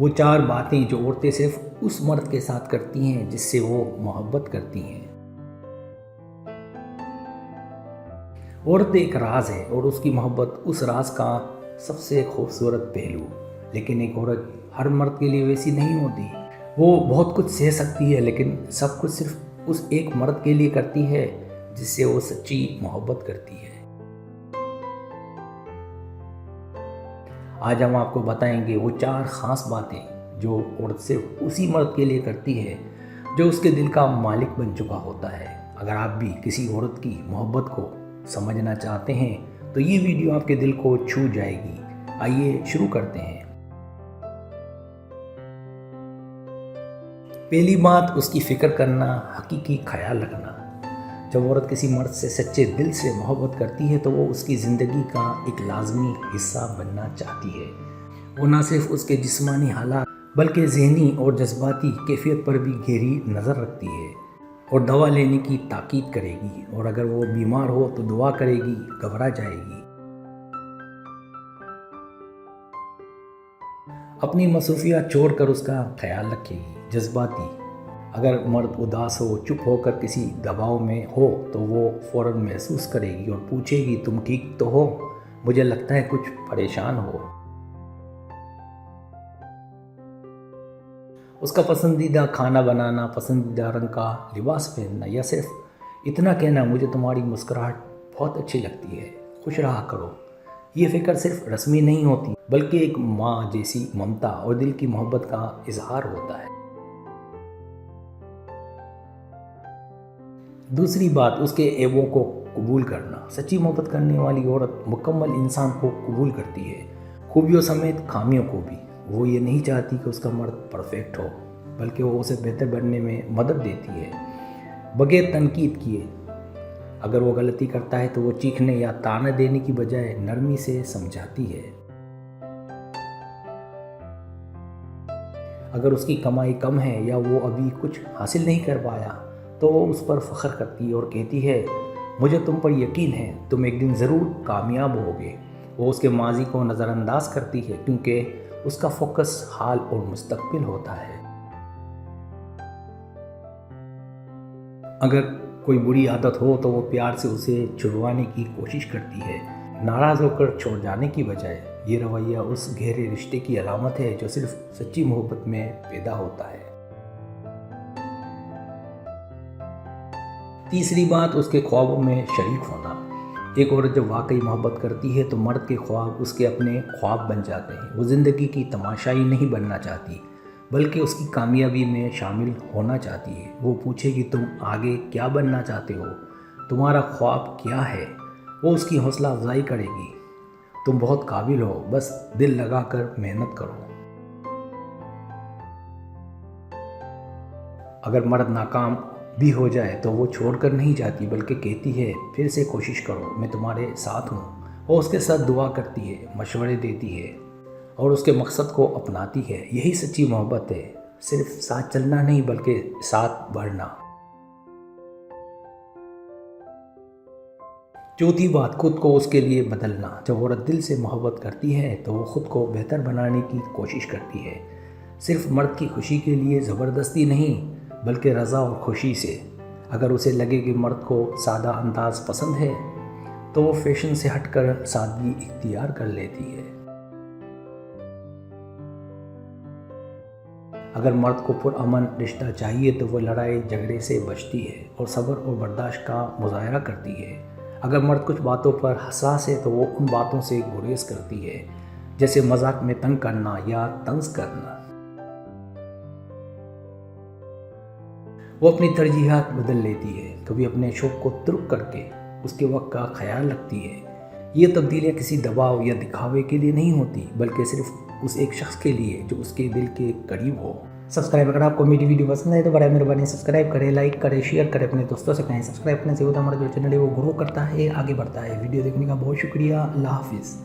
وہ 4 باتیں جو عورتیں صرف اس مرد کے ساتھ کرتی ہیں جس سے وہ محبت کرتی ہیں۔ عورت ایک راز ہے اور اس کی محبت اس راز کا سب سے خوبصورت پہلو، لیکن ایک عورت ہر مرد کے لیے ویسی نہیں ہوتی۔ وہ بہت کچھ سہ سکتی ہے لیکن سب کچھ صرف اس ایک مرد کے لیے کرتی ہے جس سے وہ سچی محبت کرتی ہے۔ آج ہم آپ کو بتائیں گے وہ 4 خاص باتیں جو عورت صرف اسی مرد کے لیے کرتی ہے جو اس کے دل کا مالک بن چکا ہوتا ہے۔ اگر آپ بھی کسی عورت کی محبت کو سمجھنا چاہتے ہیں تو یہ ویڈیو آپ کے دل کو چھو جائے گی۔ آئیے شروع کرتے ہیں۔ پہلی بات، اس کی فکر کرنا، حقیقی خیال رکھنا۔ جب عورت کسی مرد سے سچے دل سے محبت کرتی ہے تو وہ اس کی زندگی کا ایک لازمی حصہ بننا چاہتی ہے۔ وہ نہ صرف اس کے جسمانی حالات بلکہ ذہنی اور جذباتی کیفیت پر بھی گہری نظر رکھتی ہے اور دوا لینے کی تاکید کرے گی، اور اگر وہ بیمار ہو تو دعا کرے گی، گھبرا جائے گی۔ اپنی مصروفیات چھوڑ کر اس کا خیال رکھے گی۔ جذباتی، اگر مرد اداس ہو، چپ ہو کر کسی دباؤ میں ہو تو وہ فوراً محسوس کرے گی اور پوچھے گی تم ٹھیک تو ہو؟ مجھے لگتا ہے کچھ پریشان ہو۔ اس کا پسندیدہ کھانا بنانا، پسندیدہ رنگ کا لباس پہننا، یا صرف اتنا کہنا مجھے تمہاری مسکراہٹ بہت اچھی لگتی ہے، خوش رہا کرو۔ یہ فکر صرف رسمی نہیں ہوتی بلکہ ایک ماں جیسی ممتا اور دل کی محبت کا اظہار ہوتا ہے۔ دوسری بات، اس کے عیبوں کو قبول کرنا۔ سچی محبت کرنے والی عورت مکمل انسان کو قبول کرتی ہے، خوبیوں سمیت خامیوں کو بھی۔ وہ یہ نہیں چاہتی کہ اس کا مرد پرفیکٹ ہو، بلکہ وہ اسے بہتر بننے میں مدد دیتی ہے بغیر تنقید کیے۔ اگر وہ غلطی کرتا ہے تو وہ چیخنے یا طعنہ دینے کی بجائے نرمی سے سمجھاتی ہے۔ اگر اس کی کمائی کم ہے یا وہ ابھی کچھ حاصل نہیں کر پایا تو وہ اس پر فخر کرتی ہے اور کہتی ہے مجھے تم پر یقین ہے، تم ایک دن ضرور کامیاب ہوگے۔ وہ اس کے ماضی کو نظر انداز کرتی ہے کیونکہ اس کا فوکس حال اور مستقبل ہوتا ہے۔ اگر کوئی بری عادت ہو تو وہ پیار سے اسے چھڑوانے کی کوشش کرتی ہے، ناراض ہو کر چھوڑ جانے کی بجائے۔ یہ رویہ اس گہرے رشتے کی علامت ہے جو صرف سچی محبت میں پیدا ہوتا ہے۔ تیسری بات، اس کے خوابوں میں شریک ہونا۔ ایک عورت جب واقعی محبت کرتی ہے تو مرد کے خواب اس کے اپنے خواب بن جاتے ہیں۔ وہ زندگی کی تماشائی نہیں بننا چاہتی بلکہ اس کی کامیابی میں شامل ہونا چاہتی ہے۔ وہ پوچھے گی تم آگے کیا بننا چاہتے ہو؟ تمہارا خواب کیا ہے؟ وہ اس کی حوصلہ افزائی کرے گی، تم بہت قابل ہو، بس دل لگا کر محنت کرو۔ اگر مرد ناکام بھی ہو جائے تو وہ چھوڑ کر نہیں جاتی بلکہ کہتی ہے پھر سے کوشش کرو، میں تمہارے ساتھ ہوں۔ وہ اس کے ساتھ دعا کرتی ہے، مشورے دیتی ہے اور اس کے مقصد کو اپناتی ہے۔ یہی سچی محبت ہے، صرف ساتھ چلنا نہیں بلکہ ساتھ بڑھنا۔ چوتھی بات، خود کو اس کے لیے بدلنا۔ جب عورت دل سے محبت کرتی ہے تو وہ خود کو بہتر بنانے کی کوشش کرتی ہے، صرف مرد کی خوشی کے لیے زبردستی نہیں بلکہ رضا اور خوشی سے۔ اگر اسے لگے کہ مرد کو سادہ انداز پسند ہے تو وہ فیشن سے ہٹ کر سادگی اختیار کر لیتی ہے۔ اگر مرد کو پرامن رشتہ چاہیے تو وہ لڑائی جھگڑے سے بچتی ہے اور صبر اور برداشت کا مظاہرہ کرتی ہے۔ اگر مرد کچھ باتوں پر حساس ہے تو وہ ان باتوں سے گریز کرتی ہے، جیسے مذاق میں تنگ کرنا یا طنز کرنا۔ وہ اپنی ترجیحات بدل لیتی ہے، کبھی اپنے شوق کو ترک کر کے اس کے وقت کا خیال رکھتی ہے۔ یہ تبدیلیاں کسی دباؤ یا دکھاوے کے لیے نہیں ہوتی بلکہ صرف اس ایک شخص کے لیے جو اس کے دل کے قریب ہو۔ اگر آپ کو میری ویڈیو پسند ہے تو برائے مہربانی سبسکرائب کریں، لائک کریں، شیئر کریں، اپنے دوستوں سے کہیں۔ سبسکرائب کرنے سے ہوتا ہمارا جو چینل ہے وہ گرو کرتا ہے، آگے بڑھتا ہے۔ ویڈیو دیکھنے کا بہت شکریہ، اللہ حافظ۔